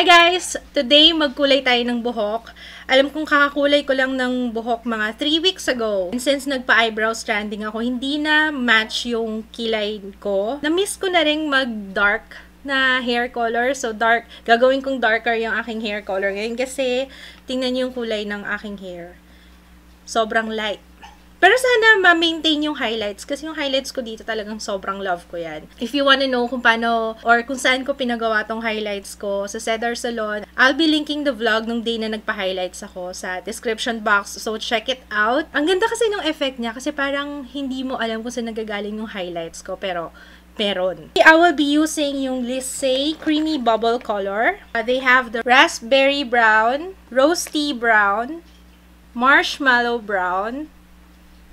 Hi guys! Today, magkulay tayo ng buhok. Alam kong kakakulay ko lang ng buhok mga 3 weeks ago. And since nagpa-eyebrow stranding ako, hindi na match yung kilay ko. Na-miss ko na rin mag-dark na hair color. So, dark. Gagawin kong darker yung aking hair color ngayon kasi tingnan niyo yung kulay ng aking hair. Sobrang light. Pero sana ma-maintain yung highlights kasi yung highlights ko dito talagang sobrang love ko yan. If you wanna know kung paano or kung saan ko pinagawa tong highlights ko sa Cedar Salon, I'll be linking the vlog nung day na nagpa-highlights ako sa description box. So check it out. Ang ganda kasi ng effect niya kasi parang hindi mo alam kung saan nagagaling yung highlights ko pero meron. I will be using yung Lisay Creamy Bubble Color. They have the Raspberry Brown, Roasty Brown, Marshmallow Brown,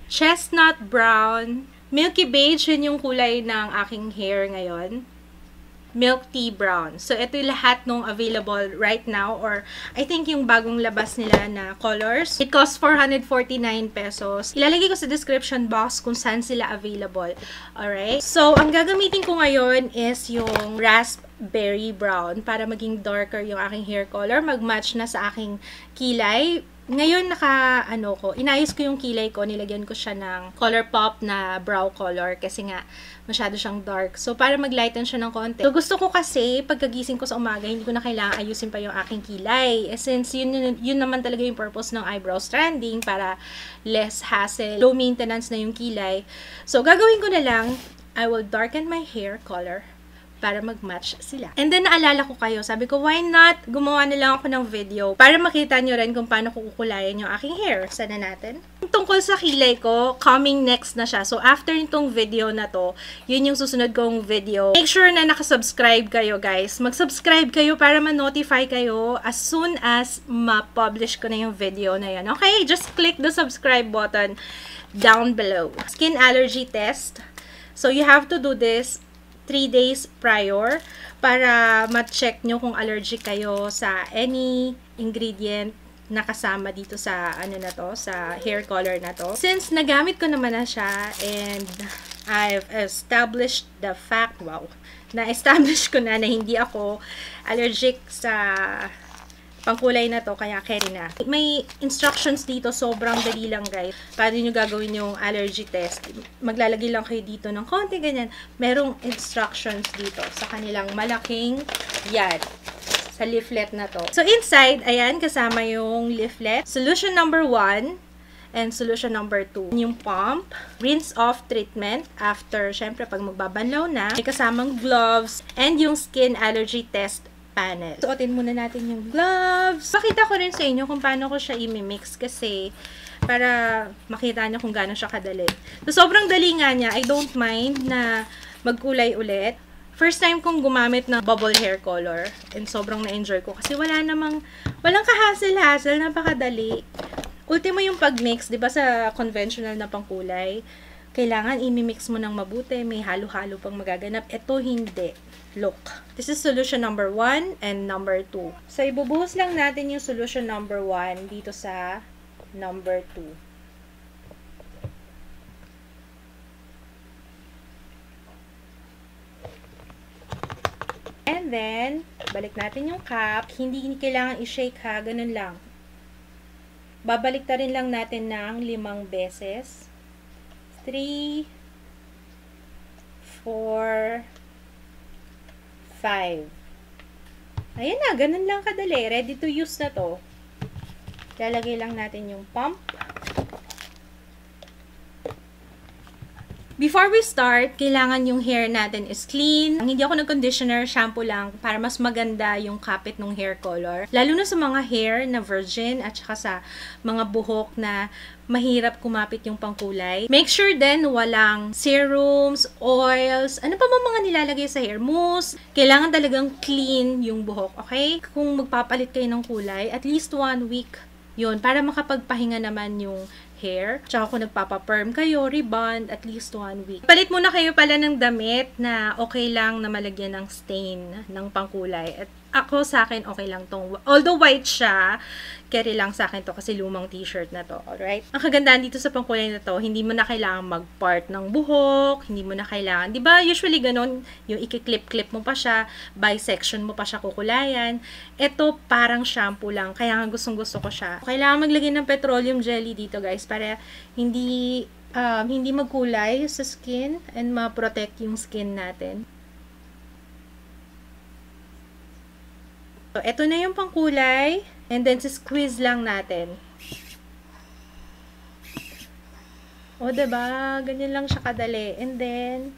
Chestnut Brown, Milky Beige, yun yung kulay ng aking hair ngayon. Milk Tea Brown. So, ito yung lahat nung available right now or I think yung bagong labas nila na colors. It costs 449 pesos. Ilalagay ko sa description box kung saan sila available. Alright? So, ang gagamitin ko ngayon is yung Raspberry Brown para maging darker yung aking hair color. Mag-match na sa aking kilay. Ngayon, inayos ko yung kilay ko, nilagyan ko siya ng color pop na brow color kasi nga, masyado siyang dark. So, para mag-lighten siya ng konti. So, gusto ko kasi, pagkagising ko sa umaga, hindi ko na kailangan ayusin pa yung aking kilay. Since yun naman talaga yung purpose ng eyebrow stranding para less hassle, low maintenance na yung kilay. So, gagawin ko na lang, I will darken my hair color para mag-match sila. And then, naalala ko kayo, sabi ko, why not gumawa na lang ako ng video para makita nyo rin kung paano ko kukulayan yung aking hair. Sana natin. Tungkol sa kilay ko, coming next na siya. So, after nitong video na to, yun yung susunod kong video. Make sure na nakasubscribe kayo, guys. Mag-subscribe kayo para ma-notify kayo as soon as ma-publish ko na yung video na yan. Okay? Just click the subscribe button down below. Skin allergy test. So, you have to do this 3 days prior para ma-check nyo kung allergic kayo sa any ingredient na kasama dito sa sa hair color na to. Since nagamit ko naman na siya and I've established the fact, na-establish ko na hindi ako allergic sa pangkulay na to, kaya carry na. May instructions dito, sobrang dali lang guys. Paano nyo gagawin yung allergy test? Maglalagay lang kayo dito ng konti, ganyan. Merong instructions dito sa kanilang malaking yan. Sa leaflet na to. So inside, ayan, kasama yung leaflet. Solution number 1 and solution number 2. Yung pump, rinse off treatment after, syempre, pag magbabanlaw na. May kasamang gloves and yung skin allergy test panel. Suotin muna natin yung gloves. Pakita ko rin sa inyo kung paano ko siya i-mix kasi para makita nyo kung gaano siya kadali. So, sobrang dali nga niya. I don't mind na magkulay ulit. First time kong gumamit ng bubble hair color and sobrang na-enjoy ko kasi walang kahassle-hassle, napakadali. Ultimo yung pag-mix, di ba sa conventional na pangkulay, kailangan i-mix mo ng mabuti, may halo-halo pang magaganap. Ito hindi. Look. This is solution number 1 and number 2. So, ibubuhos lang natin yung solution number 1 dito sa number 2. And then, balik natin yung cap. Hindi kailangan i-shake ha. Ganun lang. Babalik ta rin lang natin ng 5 beses. 3, 4, 5. Ayan na, ganun lang kadali. Ready to use na to. Lalagay lang natin yung pump. Before we start, kailangan yung hair natin is clean. Hindi ako nag-conditioner, shampoo lang para mas maganda yung kapit ng hair color. Lalo na sa mga hair na virgin at saka sa mga buhok na mahirap kumapit yung pangkulay. Make sure din walang serums, oils, ano pa mga nilalagay sa hair, mousse. Kailangan talagang clean yung buhok, okay? Kung magpapalit kayo ng kulay, at least 1 week yun, para makapagpahinga naman yung hair. Tsaka kung nagpapaperm kayo, rebond, at least 1 week. Palit muna kayo pala ng damit na okay lang na malagyan ng stain ng pangkulay. At ako sa akin, okay lang tong. Although white siya, carry lang sa akin to kasi lumang t-shirt na to. Alright? Ang kagandahan dito sa pangkulay na to, hindi mo na kailangan mag-part ng buhok, hindi mo na kailangan, di ba usually ganun, yung i-clip-clip mo pa siya, by section mo pa siya kukulayan. Ito parang shampoo lang, kaya nga gustong-gusto ko siya. Kailangan maglagay ng petroleum jelly dito guys, para hindi magkulay sa skin and ma-protect yung skin natin. So, ito na yung pangkulay. And then, squeeze lang natin. O, diba? Ganyan lang siya kadali. And then,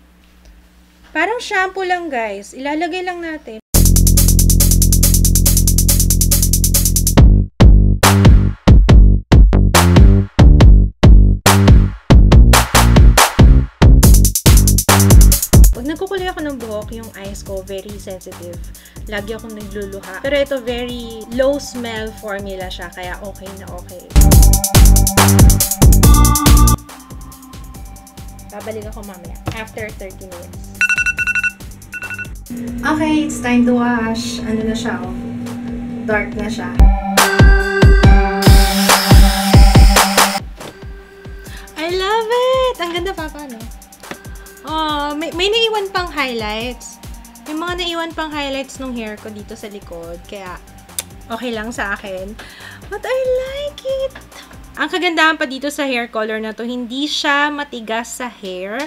parang shampoo lang, guys. Ilalagay lang natin. Pag nagkukulay ako ng buhok, yung eyes ko very sensitive. Lagi akong nagluluha. Pero ito very low smell formula siya, kaya okay na okay. Babalik ako mamaya after 30 minutes. Okay, it's time to wash. Ano na siya, oh. Dark na siya. I love it! Ang ganda pa, paano? Oh, may naiwan pang highlights. May mga naiwan pang highlights ng hair ko dito sa likod. Kaya, okay lang sa akin. But I like it! Ang kagandahan pa dito sa hair color na to, hindi siya matigas sa hair.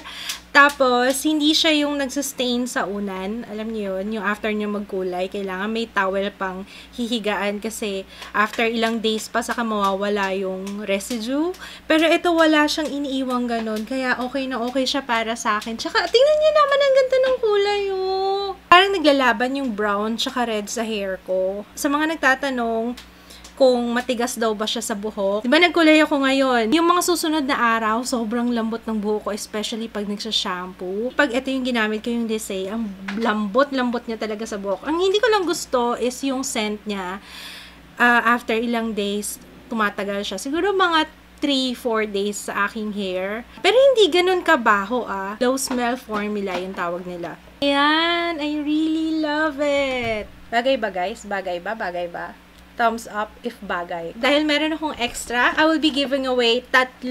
Tapos, hindi siya yung nagsustain sa unan. Alam niyo yun, yung after nyo magkulay, kailangan may towel pang hihigaan kasi after ilang days pa saka mawawala yung residue. Pero ito wala siyang iniiwang ganun, kaya okay na okay siya para sa akin. Tsaka, tingnan niyo naman ang ganda ng kulay, oh. Parang naglalaban yung brown tsaka red sa hair ko. Sa mga nagtatanong, kung matigas daw ba siya sa buhok. Diba nagkulay ako ngayon? Yung mga susunod na araw, sobrang lambot ng buhok ko, especially pag nagsha-shampoo. Pag ito yung ginamit ko yung Desay, ang lambot-lambot niya talaga sa buhok. Ang hindi ko lang gusto is yung scent niya. After ilang days, tumatagal siya. Siguro mga 3-4 days sa aking hair. Pero hindi ganun kabaho, Low smell formula yung tawag nila. Ayan, I really love it. Bagay ba guys? Bagay ba? Bagay ba? Thumbs up if bagay. Dahil meron akong extra, I will be giving away 3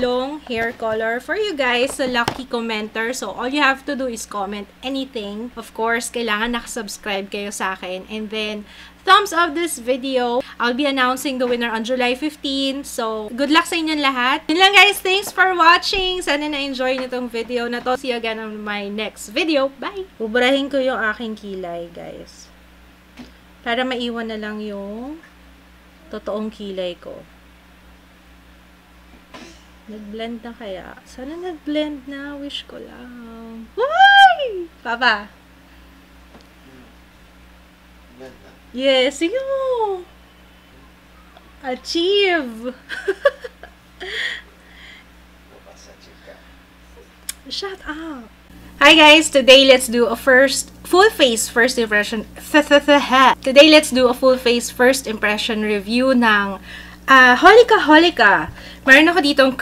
hair color for you guys sa lucky commenter. So, all you have to do is comment anything. Of course, kailangan nakasubscribe kayo sa akin. And then, thumbs up this video. I'll be announcing the winner on July 15. So, good luck sa inyong lahat. Yun lang guys. Thanks for watching. Sana na-enjoy nyo tong video na to. See you again on my next video. Bye! Buburahin ko yung aking kilay, guys. Para maiwan na lang yung totoong kilay ko. Nag-blend na kaya? Sana nag-blend na. Wish ko lang. Why? Papa. Yes, sige mo. Achieve. Shut up. Hi guys, today let's do a full face first impression. Today let's do a full face first impression review ng Holika Holika. Meron ako ditong